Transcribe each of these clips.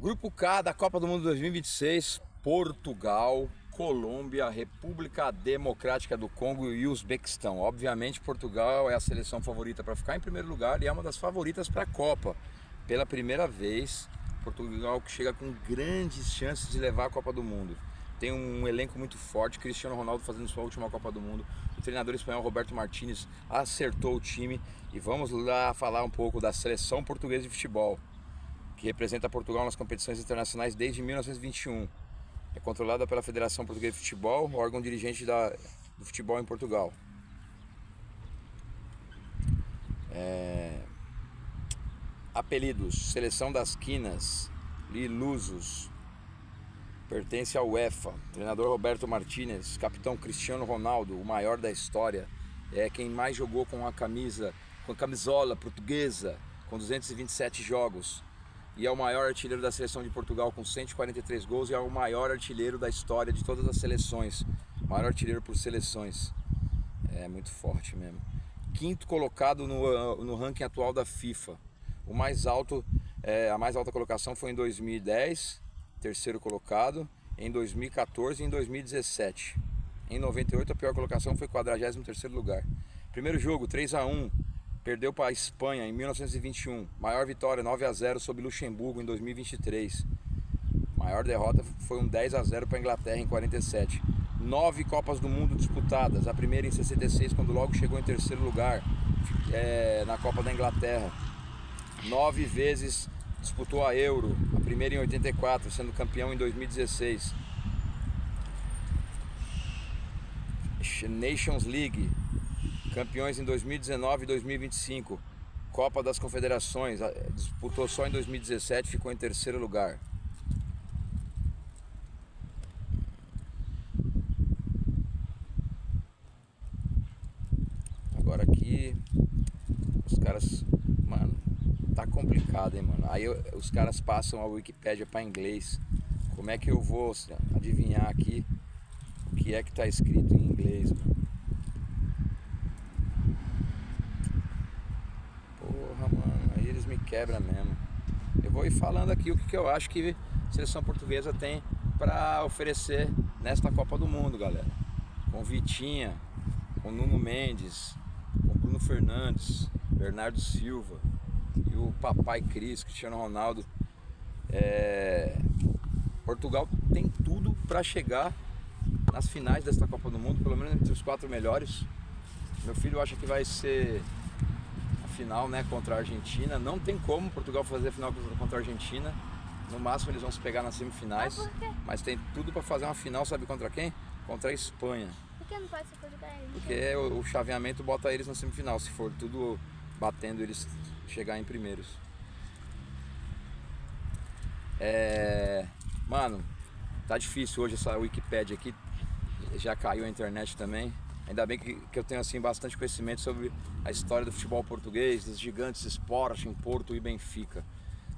Grupo K da Copa do Mundo 2026, Portugal, Colômbia, República Democrática do Congo e Uzbequistão. Obviamente Portugal é a seleção favorita para ficar em primeiro lugar e é uma das favoritas para a Copa. Pela primeira vez, Portugal que chega com grandes chances de levar a Copa do Mundo. Tem um elenco muito forte, Cristiano Ronaldo fazendo sua última Copa do Mundo. O treinador espanhol Roberto Martínez acertou o time. E vamos lá falar um pouco da seleção portuguesa de futebol, que representa Portugal nas competições internacionais desde 1921. É controlada pela Federação Portuguesa de Futebol, o órgão dirigente do futebol em Portugal. Apelidos: Seleção das Quinas, Ilusos. Pertence à UEFA. Treinador Roberto Martínez. Capitão Cristiano Ronaldo, o maior da história. É quem mais jogou com a camisola portuguesa, com 227 jogos. E é o maior artilheiro da seleção de Portugal com 143 gols e é o maior artilheiro da história de todas as seleções. O maior artilheiro por seleções. É muito forte mesmo. Quinto colocado no ranking atual da FIFA. A mais alta colocação foi em 2010, terceiro colocado, em 2014 e em 2017. Em 98 a pior colocação foi 43º lugar. Primeiro jogo, 3-1. Perdeu para a Espanha em 1921. Maior vitória, 9-0 sobre Luxemburgo em 2023. Maior derrota foi um 10-0 para a Inglaterra em 47. 9 Copas do Mundo disputadas. A primeira em 66, quando logo chegou em terceiro lugar na Copa da Inglaterra. 9 vezes disputou a Euro. A primeira em 84, sendo campeão em 2016. Nations League. Campeões em 2019 e 2025. Copa das Confederações, disputou só em 2017, ficou em terceiro lugar. Agora aqui, os caras, mano, tá complicado, hein, mano. Aí os caras passam a Wikipédia para inglês. Como é que eu vou adivinhar aqui o que é que tá escrito em inglês, mano? Aí eles me quebram mesmo. Eu vou ir falando aqui o que eu acho que a seleção portuguesa tem para oferecer nesta Copa do Mundo, galera. Com Vitinha, com Nuno Mendes, com Bruno Fernandes, Bernardo Silva e o papai Cristiano Ronaldo. Portugal tem tudo para chegar nas finais desta Copa do Mundo, pelo menos entre os 4 melhores. Meu filho acha que vai ser final, né, contra a Argentina. Não tem como Portugal fazer a final contra a Argentina. No máximo eles vão se pegar nas semifinais. Mas tem tudo para fazer uma final, sabe contra quem? Contra a Espanha. Por que não pode ser Portugal? Porque o chaveamento bota eles na semifinal, se for tudo batendo eles chegar em primeiros. Mano, tá difícil hoje essa Wikipédia aqui. Já caiu a internet também. Ainda bem que eu tenho assim bastante conhecimento sobre a história do futebol português, dos gigantes Sporting, Porto e Benfica.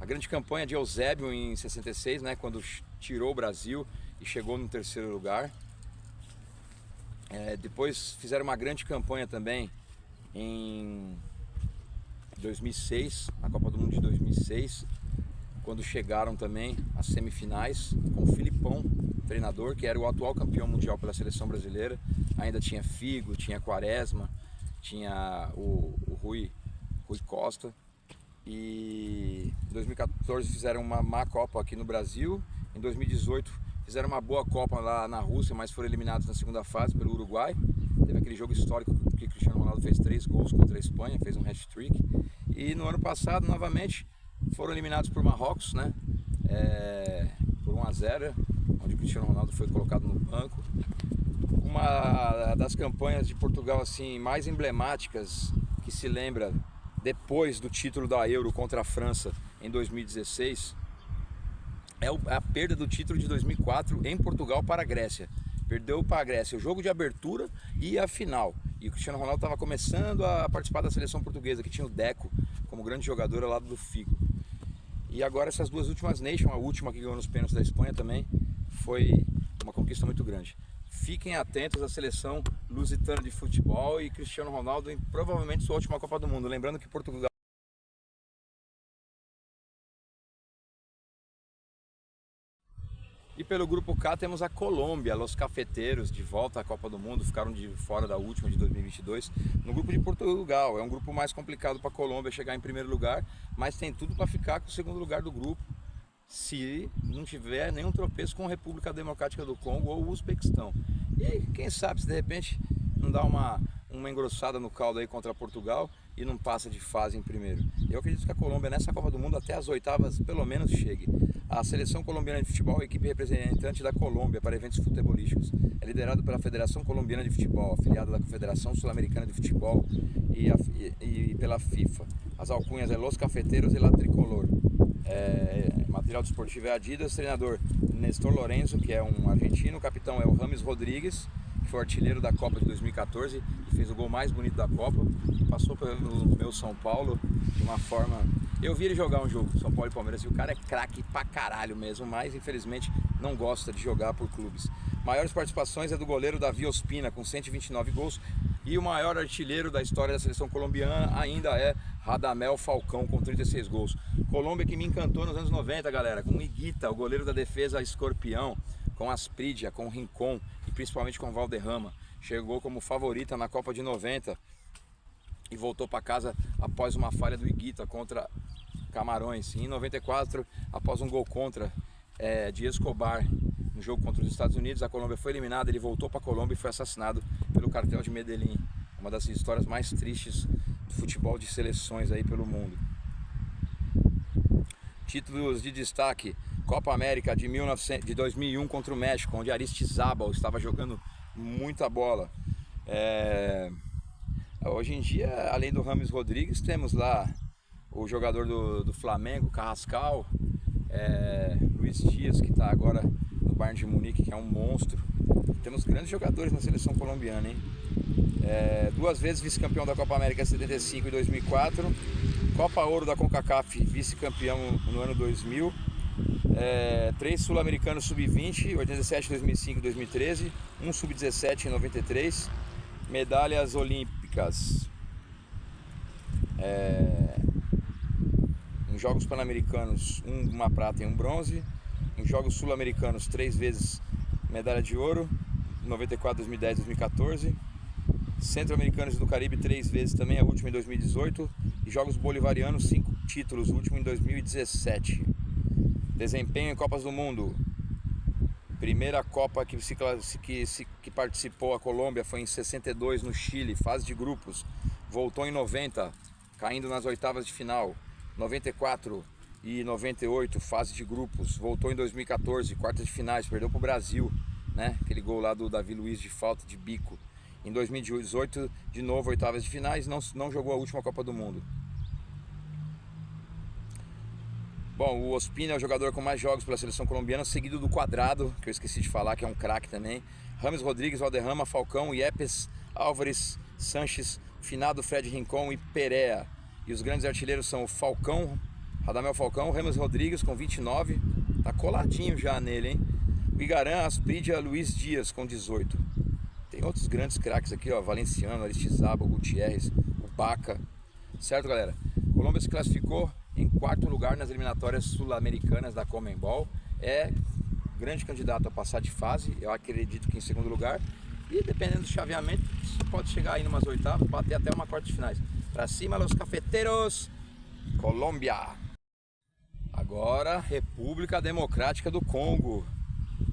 A grande campanha de Eusébio em 66, né, quando tirou o Brasil e chegou no terceiro lugar. Depois fizeram uma grande campanha também em 2006, na Copa do Mundo de 2006, quando chegaram também às semifinais com o Filipão, treinador, que era o atual campeão mundial pela seleção brasileira. Ainda tinha Figo, tinha Quaresma, tinha o Rui Costa. E em 2014 fizeram uma má Copa aqui no Brasil. Em 2018 fizeram uma boa Copa lá na Rússia, mas foram eliminados na segunda fase pelo Uruguai. Teve aquele jogo histórico que Cristiano Ronaldo fez 3 gols contra a Espanha, fez um hat-trick. E no ano passado, novamente, foram eliminados por Marrocos, né? Por 1-0, onde o Cristiano Ronaldo foi colocado no banco. Uma das campanhas de Portugal assim mais emblemáticas que se lembra depois do título da Euro contra a França em 2016 é a perda do título de 2004 em Portugal para a Grécia. Perdeu para a Grécia o jogo de abertura e a final. E o Cristiano Ronaldo estava começando a participar da seleção portuguesa, que tinha o Deco como grande jogador ao lado do Figo. E agora essas duas últimas Nations, a última que ganhou nos pênaltis da Espanha também, foi uma conquista muito grande. Fiquem atentos à seleção lusitana de futebol e Cristiano Ronaldo em provavelmente sua última Copa do Mundo. Lembrando que Portugal E pelo grupo K temos a Colômbia, Los Cafeteiros, de volta à Copa do Mundo, ficaram de fora da última de 2022. No grupo de Portugal, é um grupo mais complicado para a Colômbia chegar em primeiro lugar, mas tem tudo para ficar com o segundo lugar do grupo, se não tiver nenhum tropeço com a República Democrática do Congo ou o Uzbequistão. E quem sabe se de repente não dá uma engrossada no caldo aí contra Portugal e não passa de fase em primeiro. Eu acredito que a Colômbia nessa Copa do Mundo até as oitavas pelo menos chegue. A seleção colombiana de futebol é a equipe representante da Colômbia para eventos futebolísticos. É liderado pela Federação Colombiana de Futebol, afiliada da Confederação Sul-Americana de Futebol e pela FIFA. As alcunhas é Los Cafeteiros e La Tricolor. Material desportivo é Adidas, treinador Nestor Lorenzo, que é um argentino, o capitão é o James Rodrigues, que foi artilheiro da Copa de 2014 e fez o gol mais bonito da Copa, e passou pelo meu São Paulo de uma forma... Eu vi ele jogar um jogo, São Paulo e Palmeiras, e o cara é craque pra caralho mesmo, mas infelizmente não gosta de jogar por clubes. Maiores participações é do goleiro Davi Ospina, com 129 gols, e o maior artilheiro da história da seleção colombiana ainda é Radamel Falcão, com 36 gols. Colômbia que me encantou nos anos 90, galera, com Higuita, o goleiro da defesa Escorpião, com Aspridia, com Rincon e principalmente com Valderrama. Chegou como favorita na Copa de 90 e voltou para casa após uma falha do Higuita contra Camarões. E em 94, após um gol contra de Escobar no jogo contra os Estados Unidos, a Colômbia foi eliminada, ele voltou para a Colômbia e foi assassinado pelo cartel de Medellín. Uma das histórias mais tristes do futebol de seleções aí pelo mundo. Títulos de destaque: Copa América de 2001 contra o México, onde Aristizábal estava jogando muita bola. Hoje em dia, além do James Rodrigues, temos lá o jogador do Flamengo, Carrascal, Luiz Dias, que está agora no Bayern de Munique, que é um monstro. Temos grandes jogadores na seleção colombiana, hein? Duas vezes vice-campeão da Copa América 75 e 2004, Copa Ouro da CONCACAF, vice-campeão no ano 2000, 3 sul-americanos sub-20, 87, 2005 e 2013, um sub-17 em 93, medalhas olímpicas em Jogos Pan-Americanos, uma prata e um bronze, em Jogos Sul-Americanos 3 vezes medalha de ouro, 94, 2010 e 2014, Centro-Americanos do Caribe 3 vezes também, a última em 2018, e Jogos Bolivarianos 5 títulos, o último em 2017. Desempenho em Copas do Mundo. Primeira Copa que participou a Colômbia foi em 62 no Chile, fase de grupos. Voltou em 90, caindo nas oitavas de final. 94 e 98, fase de grupos. Voltou em 2014, quartas de finais, perdeu para o Brasil, né? Aquele gol lá do Davi Luiz de falta de bico. Em 2018, de novo, oitavas de finais, não jogou a última Copa do Mundo. Bom, o Ospina é o jogador com mais jogos pela seleção colombiana, seguido do Quadrado, que eu esqueci de falar, que é um craque também. James Rodrigues, Valderrama, Falcão, Yepes, Álvares, Sanches, Finado, Fred Rincon e Perea. E os grandes artilheiros são o Falcão, Radamel Falcão, James Rodrigues com 29, tá coladinho já nele, hein? O Igaran, Aspridia, Luiz Dias com 18. Tem outros grandes craques aqui, ó, Valenciano, Aristizábal, Gutierrez, o Baca. Certo, galera? Colômbia se classificou em 4º lugar nas eliminatórias sul-americanas da Conmebol. É grande candidato a passar de fase, eu acredito que em 2º lugar. E dependendo do chaveamento, pode chegar aí numas oitavas, bater até uma quarta de finais. Pra cima, Los Cafeteiros, Colômbia. Agora, República Democrática do Congo,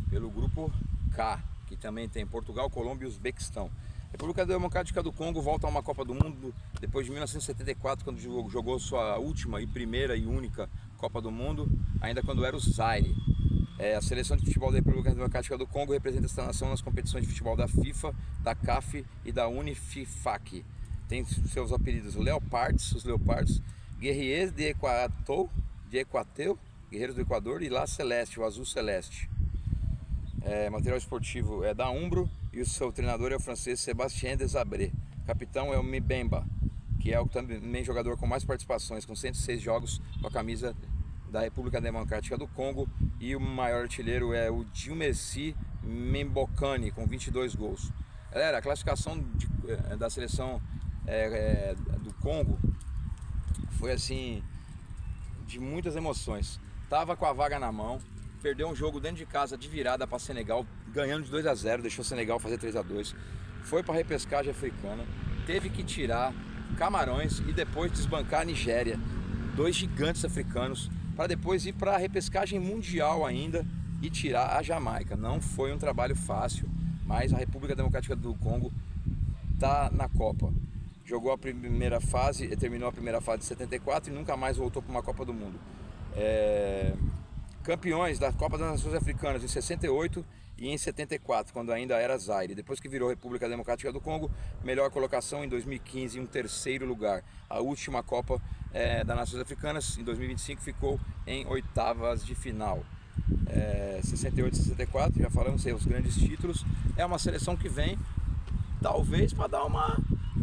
pelo grupo K, que também tem Portugal, Colômbia e Uzbequistão. República Democrática do Congo volta a uma Copa do Mundo depois de 1974, quando jogou sua última e primeira e única Copa do Mundo, ainda quando era o Zaire. A seleção de futebol da República Democrática do Congo representa esta nação nas competições de futebol da FIFA, da CAF e da Unififac. Tem seus apelidos Leopards, os Leopards, Guerriers de Equateur, Guerreiros do Equador, e La Celeste, o Azul Celeste. Material esportivo é da Umbro e o seu treinador é o francês Sébastien Desabré. Capitão é o Mbemba, que é o também jogador com mais participações, com 106 jogos com a camisa da República Democrática do Congo, e o maior artilheiro é o Djumesi Mbokani, com 22 gols. Galera, a classificação da seleção do Congo foi assim, de muitas emoções. Tava com a vaga na mão, perdeu um jogo dentro de casa de virada para Senegal, ganhando de 2-0, deixou o Senegal fazer 3-2. Foi para a repescagem africana, teve que tirar Camarões e depois desbancar a Nigéria, dois gigantes africanos, para depois ir para a repescagem mundial ainda e tirar a Jamaica. Não foi um trabalho fácil, mas a República Democrática do Congo está na Copa. Jogou a primeira fase, terminou a primeira fase de 74 e nunca mais voltou para uma Copa do Mundo. Campeões da Copa das Nações Africanas em 68 e em 74, quando ainda era Zaire. Depois que virou República Democrática do Congo, melhor colocação em 2015 em um terceiro lugar. A última Copa das Nações Africanas, em 2025, ficou em oitavas de final. 68 e 64, já falamos, os grandes títulos. É uma seleção que vem, talvez, para dar uma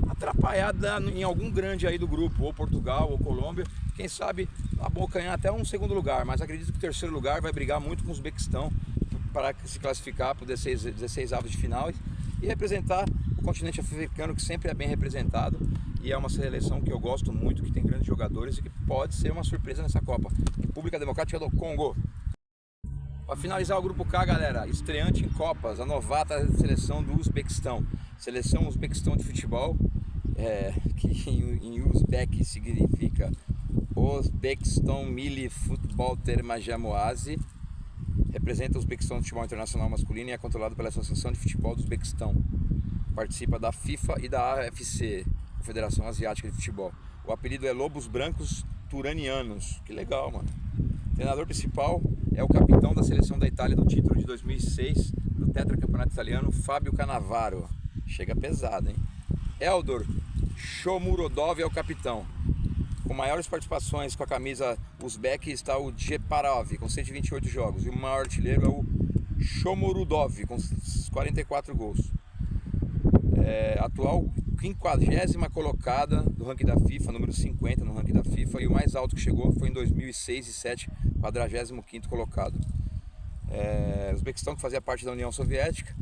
atrapalhada em algum grande aí do grupo, ou Portugal, ou Colômbia, quem sabe abocanhar até um segundo lugar, mas acredito que o terceiro lugar vai brigar muito com o Uzbequistão para se classificar para os 16 avos de final e representar o continente africano, que sempre é bem representado, e é uma seleção que eu gosto muito, que tem grandes jogadores e que pode ser uma surpresa nessa Copa. República Democrática do Congo. Para finalizar o grupo K, galera, estreante em Copas, a novata seleção do Uzbequistão. Seleção Uzbequistão de futebol, que em Uzbek significa Uzbequistão Milli Futebol Termajamoazi. Representa o Uzbequistão no futebol internacional masculino e é controlado pela Associação de Futebol do Uzbequistão. Participa da FIFA e da AFC, Federação Asiática de Futebol. O apelido é Lobos Brancos Turanianos. Que legal, mano. O treinador principal é o capitão da seleção da Itália do título de 2006 do tetracampeonato italiano, Fábio Cannavaro. Chega pesado, hein? Eldor Shomurodov é o capitão. Com maiores participações com a camisa uzbek está o Djeparov, com 128 jogos. E o maior artilheiro é o Shomurudov, com 44 gols. Atual 50ª colocada do ranking da FIFA, número 50 no ranking da FIFA. E o mais alto que chegou foi em 2006 e 2007, 45º colocado. O Uzbequistão, que fazia parte da União Soviética,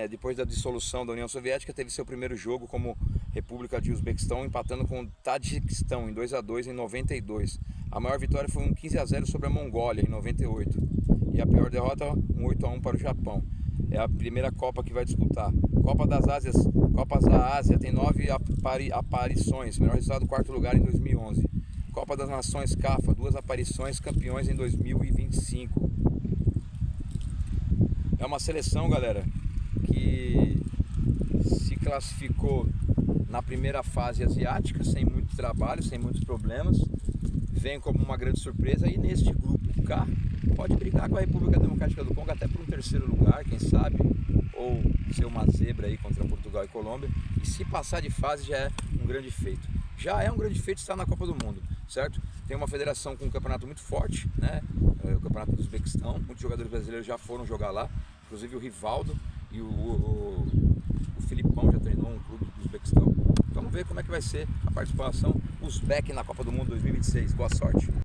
depois da dissolução da União Soviética, teve seu primeiro jogo como República de Uzbequistão, empatando com o Tajiquistão em 2-2 em 92. A maior vitória foi um 15-0 sobre a Mongólia em 98. E a pior derrota, um 8-1 para o Japão. É a primeira Copa que vai disputar. Copas da Ásia tem 9 aparições. Melhor resultado, quarto lugar em 2011. Copa das Nações CAFA, 2 aparições, campeões em 2025. É uma seleção, galera, que se classificou na primeira fase asiática, sem muito trabalho, sem muitos problemas. Vem como uma grande surpresa e neste grupo K pode brigar com a República Democrática do Congo até por um terceiro lugar, quem sabe, ou ser uma zebra aí contra Portugal e Colômbia. E se passar de fase já é um grande feito. Já é um grande feito estar na Copa do Mundo, certo? Tem uma federação com um campeonato muito forte, né? O campeonato do Uzbequistão. Muitos jogadores brasileiros já foram jogar lá, inclusive o Rivaldo e o Filipão já treinou um clube do Uzbequistão. Vamos ver como é que vai ser a participação uzbek na Copa do Mundo 2026. Boa sorte!